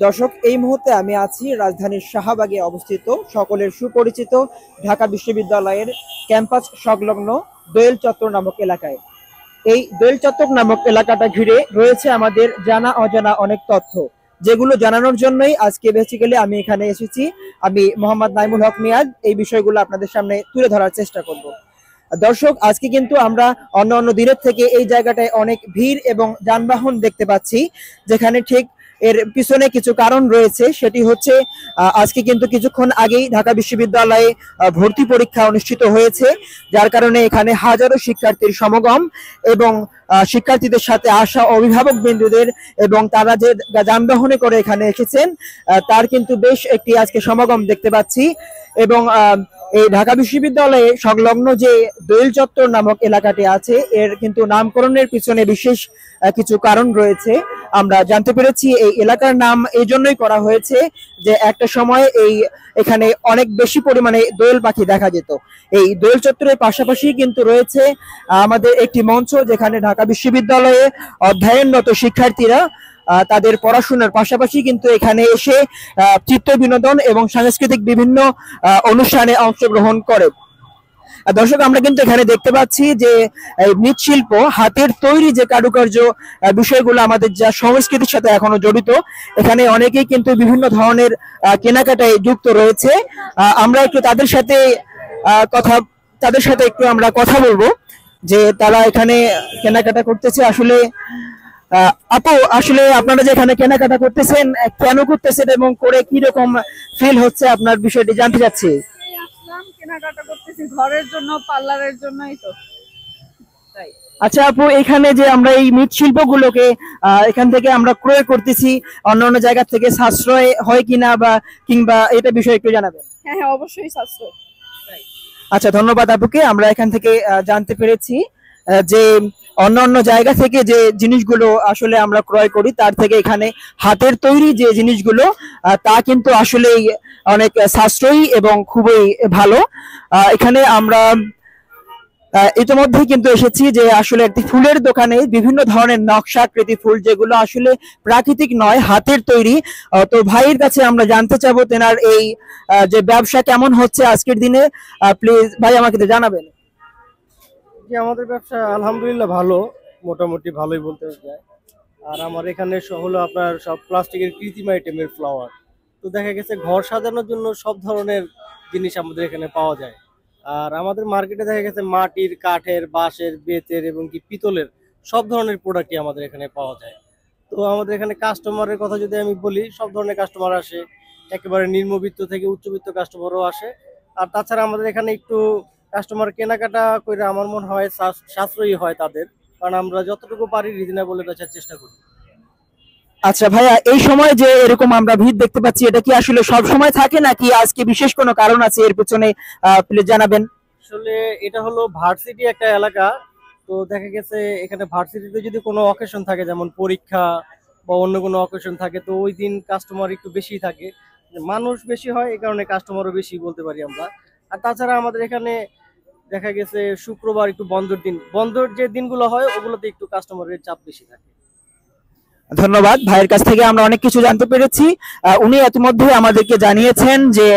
দর্শক, এই মুহূর্তে আমি আছি রাজধানীর শাহবাগে অবস্থিত সকলের সুপরিচিত ঢাকা বিশ্ববিদ্যালয়ের ক্যাম্পাস সংলগ্ন দোয়েল চত্বর নামক এলাকায়। এই দোয়েল চত্বর নামক এলাকাটা ঘিরে রয়েছে আমাদের জানা অজানা অনেক তথ্য, যেগুলো জানানোর জন্যই আজকে বেসিক্যালি আমি এখানে এসেছি। আমি মোহাম্মদ নাইমুল হক নিয়াজ এই বিষয়গুলো আপনাদের সামনে তুলে ধরার চেষ্টা করব। দর্শক, আজকে কিন্তু আমরা অন্য অন্য দিনের থেকে এই জায়গাটায় অনেক ভিড় এবং যানবাহন দেখতে পাচ্ছি, যেখানে ঠিক এর পিছনে কিছু কারণ রয়েছে। সেটি হচ্ছে আজকে কিন্তু কিছুক্ষণ আগেই ঢাকা বিশ্ববিদ্যালয়ে ভর্তি পরীক্ষা অনুষ্ঠিত হয়েছে, যার কারণে এখানে হাজারো শিক্ষার্থীর সমাগম এবং শিক্ষার্থীদের সাথে আসা অভিভাবক বিন্দুদের এবং তারা যে যানবাহনে করে এখানে এসেছেন তার কিন্তু বেশ একটি আজকে সমাগম দেখতে পাচ্ছি। এবং এই ঢাকা বিশ্ববিদ্যালয়ে সংলগ্ন যে দোয়েল চত্বর নামক এলাকাটি আছে, এর কিন্তু নামকরণের পিছনে বিশেষ কিছু কারণ রয়েছে। আমরা জানতে পেরেছি এই এলাকার নাম এই জন্যই করা হয়েছে যে একটা সময় এখানে অনেক বেশি পরিমাণে দোয়েল পাখি দেখা যেত। এই দোয়েল চত্বরের পাশাপাশি কিন্তু রয়েছে আমাদের একটি মঞ্চ, যেখানে ঢাকা বিশ্ববিদ্যালয়ে অধ্যয়নরত শিক্ষার্থীরা তাদের পড়াশোনার পাশাপাশি কিন্তু এখানে এসে চিত্ত বিনোদন এবং সাংস্কৃতিক বিভিন্ন অনুষ্ঠানে অংশগ্রহণ করে। দর্শক, আমরা কিন্তু এখানে দেখতে পাচ্ছি যে মৃৎশিল্প, হাতের তৈরি যে কারুকার্য বিষয়গুলো আমাদের যা সংস্কৃতির সাথে এখনো জড়িত, এখানে অনেকেই কিন্তু বিভিন্ন ধরনের কেনাকাটায় যুক্ত রয়েছে। আমরা একটু তাদের সাথে একটু আমরা কথা বলবো যে তারা এখানে কেনাকাটা করতেছে। আসলে আপু, আসলে আপনারা যে এখানে কেনাকাটা করতেছেন, কেন করতেছেন এবং করে কি রকম ফিল হচ্ছে, আপনার বিষয়টি জানতে চাচ্ছি। আসলাম কেনাকাটা করতেছি ঘরের জন্য, পার্লারের জন্যই তো। তাই। আচ্ছা আপু, এখানে যে আমরা এই মৃৎশিল্প গুলোকে এখান থেকে আমরা ক্রয় করতেছি, অন্য অন্য জায়গা থেকে সাশ্রয় হয় কিনা বা কিংবা এটা বিষয়ে একটু জানাবেন। হ্যাঁ হ্যাঁ, অবশ্যই সাশ্রয়। আচ্ছা, ধন্যবাদ আপুকে। আমরা এখান থেকে জানতে পেরেছি যে অন্য অন্য জায়গা থেকে যে জিনিসগুলো আসলে আমরা ক্রয় করি, তার থেকে এখানে হাতের তৈরি যে জিনিসগুলো তা কিন্তু আসলেই অনেক সাশ্রয়ী এবং খুবই ভালো। এখানে আমরা ইতিমধ্যেই কিন্তু এসেছি যে আসলে একটি ফুলের দোকানে বিভিন্ন ধরনের নকশাকৃতি ফুল, যেগুলো আসলে প্রাকৃতিক নয়, হাতের তৈরি। তো ভাইয়ের কাছে আমরা জানতে চাবো তেনার এই যে ব্যবসা কেমন হচ্ছে আজকের দিনে। প্লিজ ভাই আমাকে তো জানাবেন। যে আমাদের ব্যবসা আলহামদুলিল্লাহ ভালো, মোটামুটি ভালোই বলতে যায়। আর আমার এখানে হলো আপনার সব প্লাস্টিকের কৃত্রিম আইটেমের ফ্লাওয়ার। তো দেখা গেছে ঘর সাজানোর জন্য সব ধরনের জিনিস আমাদের এখানে পাওয়া যায়। আর আমাদের মার্কেটে দেখা গেছে মাটির, কাঠের, বাঁশের, বেতের এবং কি পিতলের সব ধরনের প্রোডাক্টই আমাদের এখানে পাওয়া যায়। তো আমাদের এখানে কাস্টমারের কথা যদি আমি বলি, সব ধরনের কাস্টমার আসে, একেবারে নিম্নবিত্ত থেকে উচ্চবিত্ত কাস্টমারও আসে। আর তাছাড়া আমাদের এখানে একটু কাস্টমার কেনাকাটা করে আমার মনে হয় সাশ্রয়ী হয় তাদের, কারণ আমরা যতটুকু পারি রিজনেবল বেচার চেষ্টা করি। আচ্ছা ভাইয়া, এই সময় যে এরকম আমরা ভিড় দেখতে পাচ্ছি, এটা কি আসলে সব সময় থাকে নাকি আজকে বিশেষ কোনো কারণ আছে এর পেছনে? প্লিজ জানাবেন। আসলে এটা হলো ভার্সিটি একটা এলাকা। তো দেখা গেছে এখানে ভার্সিটিতে যদি কোনো অকেশন থাকে, যেমন পরীক্ষা বা অন্য কোনো অকেশন থাকে, তো ওই দিন কাস্টমার একটু বেশি থাকে, মানুষ বেশি হয়, এই কারণে কাস্টমারও বেশি বলতে পারি আমরা। আর তাছাড়া আমাদের এখানে দেখা গেছে শুক্রবার একটু বন্ধের দিন, বন্ধের যে দিনগুলো হয় ওগুলোতে একটু কাস্টমারের চাপ বেশি থাকে। ধন্যবাদ, ভাইয়ের কাছ থেকে আমরা অনেক কিছু জানতে পেরেছি। উনি ইতিমধ্যে আমাদেরকে জানিয়েছেন যে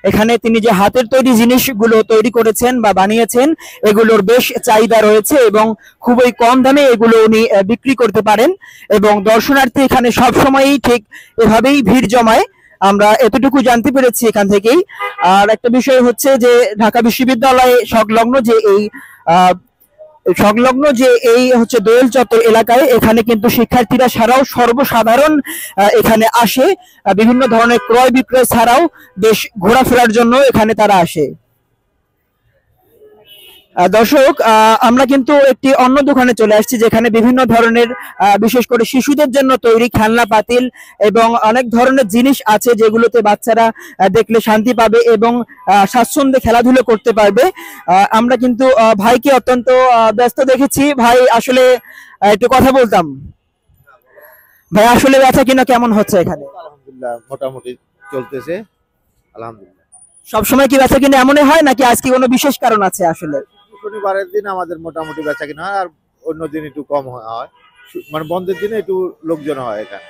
এখানে তিনি যে হাতের তৈরি জিনিসগুলো তৈরি করেছেন বা বানিয়েছেন, এগুলোর বেশ চাহিদা রয়েছে এবং খুবই কম দামে এগুলো উনি বিক্রি করতে পারেন এবং দর্শনার্থী এখানে সব সময়ই ঠিক এভাবেই ভিড় জমায়। আমরা এতটুকু জানতে পেরেছি এখান থেকেই। আর একটা বিষয় হচ্ছে যে ঢাকা বিশ্ববিদ্যালয়ে এই হচ্ছে দোয়েল চত্বর এলাকায়, এখানে কিন্তু শিক্ষার্থীরা ছাড়াও সর্বসাধারণ এখানে আসে। বিভিন্ন ধরনের ক্রয় বিক্রয় ছাড়াও বেশ ঘোরাফেরার জন্য এখানে তারা আসে। দর্শক, আমরা কিন্তু একটি অন্য দোকানে চলে আসছি, যেখানে বিভিন্ন ধরনের বিশেষ করে শিশুদের জন্য তৈরি খেলনা পাতিল এবং অনেক ধরনের জিনিস আছে, যেগুলোতে বাচ্চারা দেখলে শান্তি পাবে এবং স্বাচ্ছন্দ্যে খেলাধুলো করতে পারবে। আমরা কিন্তু ভাইকে অত্যন্ত ব্যস্ত দেখেছি। ভাই, আসলে একটু কথা বলতাম। ভাই, আসলে ব্যথা কিনা কেমন হচ্ছে এখানে? আলহামদুলিল্লাহ, মোটামুটি চলতেছে আলহামদুলিল্লাহ। সবসময় কি ব্যথা কিনা এমনই হয় নাকি আজকে কোনো বিশেষ কারণ আছে? আসলে শনিবারের দিন আমাদের মোটামুটি বেচা কিনা হয়, আর অন্য দিন একটু কম হয়, মানে বন্ধের দিনে একটু লোকজন হয় এখানে।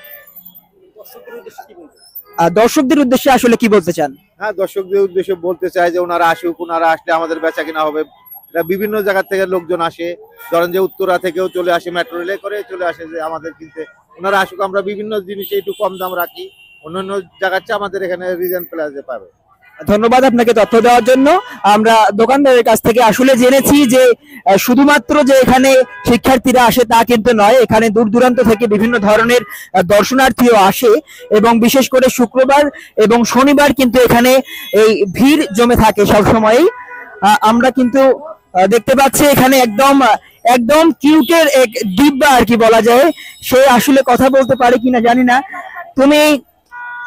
দর্শকদের উদ্দেশ্যে আসলে কি বলতে চান? হ্যাঁ, দর্শকদের উদ্দেশ্যে বলতে চাই যে ওনারা আসুক, ওনারা আসলে আমাদের বেচা কিনা হবে। এটা বিভিন্ন জায়গা থেকে লোকজন আসে, ধরেন যে উত্তরা থেকেও চলে আসে, মেট্রো রেলে করে চলে আসে যে আমাদের কিনতে। ওনারা আসুক, আমরা বিভিন্ন জিনিসে একটু কম দাম রাখি, অন্যান্য জায়গার চেয়ে আমাদের এখানে রিজনেবল প্রাইসে পাবে। ধন্যবাদ আপনাকে তথ্য দেওয়ার জন্য। আমরা দোকানদারের কাছ থেকে আসলে জেনেছি যে শুধুমাত্র যে এখানে শিক্ষার্থীরা আসে তা কিন্তু নয়, এখানে দূর দূরান্ত থেকে বিভিন্ন ধরনের দর্শনার্থীও আসে এবং বিশেষ করে শুক্রবার এবং শনিবার কিন্তু এখানে এই ভিড় জমে থাকে সবসময়ই। আমরা কিন্তু দেখতে পাচ্ছি এখানে একদম একদম কিউটের এক ডিব্বা আর কি বলা যায়, সে আসলে কথা বলতে পারে কিনা জানি না। তুমি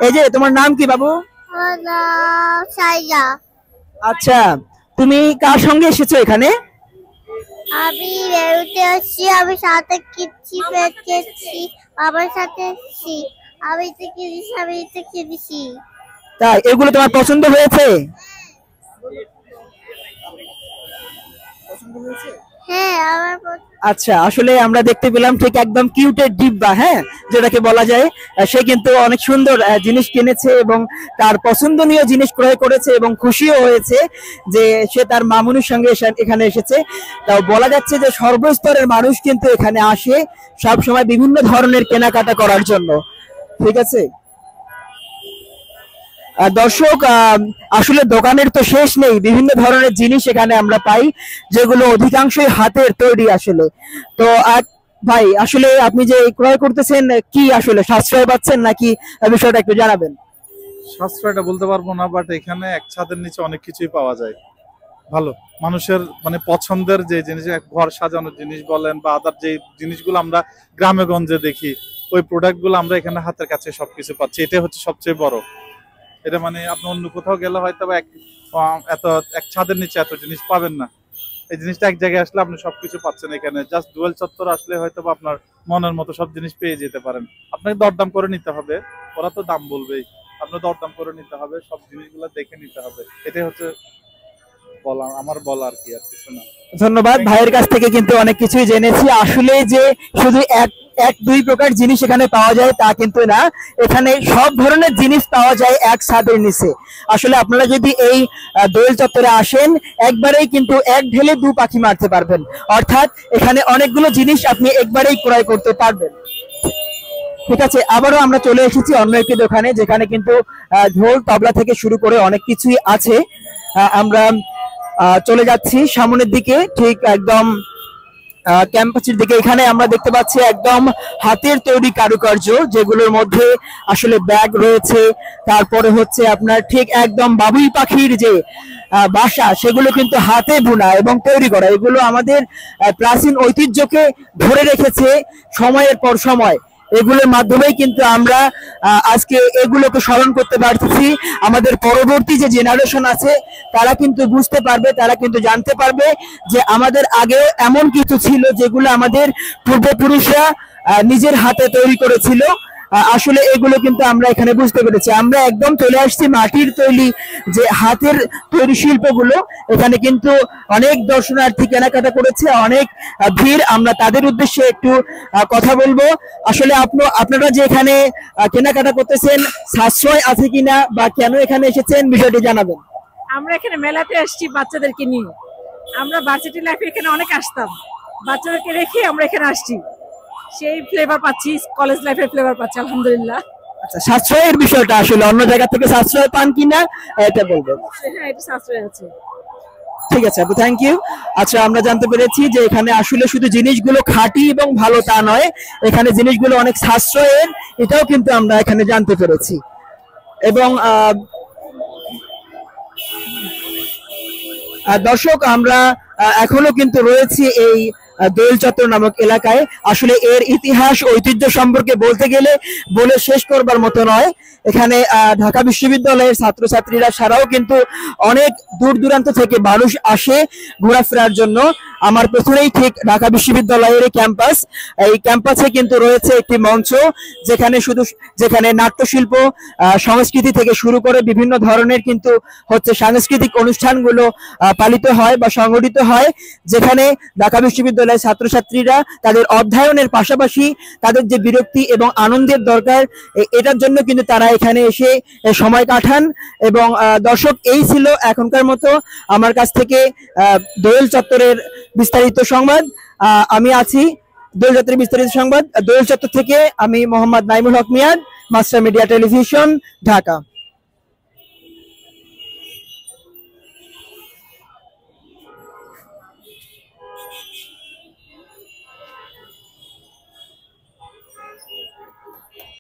এই যে, তোমার নাম কি বাবু? আচ্ছা, তুমি কার সঙ্গে এসেছো এখানে? আমি বেরোতে আসছি, আমি সাথে কিচ্ছি পেয়েছি, আমার সাথে এসছি, আমি তো কিনেছি, আমি তো কিনেছি। তাই এগুলো তোমার পছন্দ হয়েছে? হ্যাঁ, আমার আচ্ছা, আসলে আমরা দেখতে পেলাম ঠিক একদম কিউটের ডিব্বা, হ্যাঁ, যেটাকে বলা যায়। সে কিন্তু অনেক সুন্দর জিনিস কিনেছে এবং তার পছন্দনীয় জিনিস ক্রয় করেছে এবং খুশিও হয়েছে যে সে তার মামুনির সঙ্গে এখানে এসেছে। তাও বলা যাচ্ছে যে সর্বস্তরের মানুষ কিন্তু এখানে আসে সব সময় বিভিন্ন ধরনের কেনাকাটা করার জন্য। ঠিক আছে দর্শক, আসলে দোকানের তো শেষ নেই, বিভিন্ন ধরনের জিনিস এখানে আমরা পাই যেগুলো অধিকাংশই হাতের তৈরি আসলে। তো ভাই, আসলে আপনি যে ক্রয় করতেছেন কি আসলে সাশ্রয় পাচ্ছেন নাকি, বিষয়টা একটু জানাবেন। সাশ্রয়টা বলতে পারবো না, বাট এখানে এক ছাদের নিচে অনেক কিছুই পাওয়া যায় ভালো মানুষের মানে পছন্দের যে জিনিস, ঘর সাজানোর জিনিস বলেন বা আদার যে জিনিসগুলো আমরা গ্রামে গঞ্জে দেখি, ওই প্রোডাক্ট গুলো আমরা এখানে হাতের কাছে সবকিছু পাচ্ছি। এটা হচ্ছে সবচেয়ে বড়। এটা মানে আপনি অন্য কোথাও গেলে হয়তো বা এত এক ছাদের নিচে এত জিনিস পাবেন না। এই জিনিসটা এক জায়গায় আসলে আপনি সবকিছু পাচ্ছেন এখানে। জাস্ট ডুয়েল চত্বর আসলে হয়তো বা আপনার মনের মতো সব জিনিস পেয়ে যেতে পারেন। আপনাকে দরদাম করে নিতে হবে, ওরা তো দাম বলবেই, আপনার দরদাম করে নিতে হবে, সব জিনিসগুলো দেখে নিতে হবে। এটাই হচ্ছে আমার বলা আর কি, আর কিছু না। ধন্যবাদ, ভাইয়ের কাছ থেকে কিন্তু অনেক কিছুই জেনেছি। আসলে যে শুধু এক দুই প্রকার জিনিস এখানে পাওয়া যায় তা কিন্তু না, এখানে সব ধরনের জিনিস পাওয়া যায় এক ছাদের নিচে। আসলে আপনারা যদি এই দোয়েল চত্বরে আসেন, একবারেই কিন্তু এক ঢেলে দু পাখি মারতে পারবেন, অর্থাৎ এখানে অনেকগুলো জিনিস আপনি একবারেই ক্রয় করতে পারবেন। ঠিক আছে, আবারও আমরা চলে এসেছি অন্য একটি দোকানে, যেখানে কিন্তু ঢোল তবলা থেকে শুরু করে অনেক কিছুই আছে। আমরা চলে যাচ্ছি সামনের দিকে, ঠিক একদম ক্যাম্পাসের দিকে। এখানে আমরা দেখতে পাচ্ছি একদম হাতের তৈরি কারুকার্য, যেগুলোর মধ্যে আসলে ব্যাগ রয়েছে, তারপরে হচ্ছে আপনার ঠিক একদম বাবুই পাখির যে বাসা, সেগুলো কিন্তু হাতে বোনা এবং তৈরি করা। এগুলো আমাদের প্রাচীন ঐতিহ্যকে ধরে রেখেছে সময়ের পর সময়। এগুলোর মাধ্যমেই কিন্তু আমরা আজকে এগুলোকে স্মরণ করতে পারতেছি। আমাদের পরবর্তী যে জেনারেশন আছে তারা কিন্তু বুঝতে পারবে, তারা কিন্তু জানতে পারবে যে আমাদের আগে এমন কিছু ছিল যেগুলো আমাদের পূর্বপুরুষরা নিজের হাতে তৈরি করেছিল। আসলে এগুলো কিন্তু আমরা এখানে বুঝতে পেরেছি। আমরা একদম চলে আসছি মাটির তৈরি যে হাতের তৈরি শিল্পগুলো। এখানে কিন্তু অনেক দর্শনার্থী কেনাকাটা করেছে, অনেক ভিড়। আমরা তাদের উদ্দেশ্যে একটু কথা বলবো। আসলে আপনারা যে এখানে কেনাকাটা করতেছেন, সাশ্রয় আছে কিনা বা কেন এখানে এসেছেন, বিষয়টি জানাবেন। আমরা এখানে মেলাতে আসছি বাচ্চাদেরকে নিয়ে। আমরা ভার্সিটি লাইফে এখানে অনেক আসতাম, বাচ্চাদেরকে রেখে আমরা এখানে আসছি, সেই ফ্লেভার পাচ্ছি, কলেজ লাইফের ফ্লেভার পাচ্ছি আলহামদুলিল্লাহ। আচ্ছা, সাশ্রয়ের বিষয়টা আসলে অন্য জায়গা থেকে সাশ্রয় পান কিনা এটা বলবেন। হ্যাঁ, এটা সাশ্রয় আছে। ঠিক আছে আপু, থ্যাংক ইউ। আচ্ছা, আমরা জানতে পেরেছি যে এখানে আসলে শুধু জিনিসগুলো খাঁটি এবং ভালো তা নয়, এখানে জিনিসগুলো অনেক সাশ্রয়ের, এটাও কিন্তু আমরা এখানে জানতে পেরেছি। এবং দর্শক, আমরা এখনো কিন্তু রয়েছি এই দোয়েল চত্বর নামক এলাকায়। আসলে এর ইতিহাস ঐতিহ্য সম্পর্কে বলতে গেলে বলে শেষ করবার মতো নয়। এখানে ঢাকা বিশ্ববিদ্যালয়ের ছাত্রছাত্রীরা ছাড়াও কিন্তু অনেক দূর দূরান্ত থেকে মানুষ আসে ঘোরাফেরার জন্য। আমার পেছনেই ঠিক ঢাকা বিশ্ববিদ্যালয়ের ক্যাম্পাস। এই ক্যাম্পাসে কিন্তু রয়েছে একটি মঞ্চ, যেখানে নাট্যশিল্প, সংস্কৃতি থেকে শুরু করে বিভিন্ন ধরনের কিন্তু হচ্ছে সাংস্কৃতিক অনুষ্ঠানগুলো পালিত হয় বা সংগঠিত হয়, যেখানে ঢাকা বিশ্ববিদ্যালয় বিশ্ববিদ্যালয়ের ছাত্রছাত্রীরা তাদের অধ্যয়নের পাশাপাশি তাদের যে বিরক্তি এবং আনন্দের দরকার এটার জন্য কিন্তু তারা এখানে এসে সময় কাটান। এবং দর্শক, এই ছিল এখনকার মতো আমার কাছ থেকে দোয়েল চত্বরের বিস্তারিত সংবাদ। আমি আছি দোয়েল চত্বরের বিস্তারিত সংবাদ, দোয়েল চত্বর থেকে আমি মোহাম্মদ নাইমুল হক মিয়াদ, মাস্টার মিডিয়া টেলিভিশন, ঢাকা।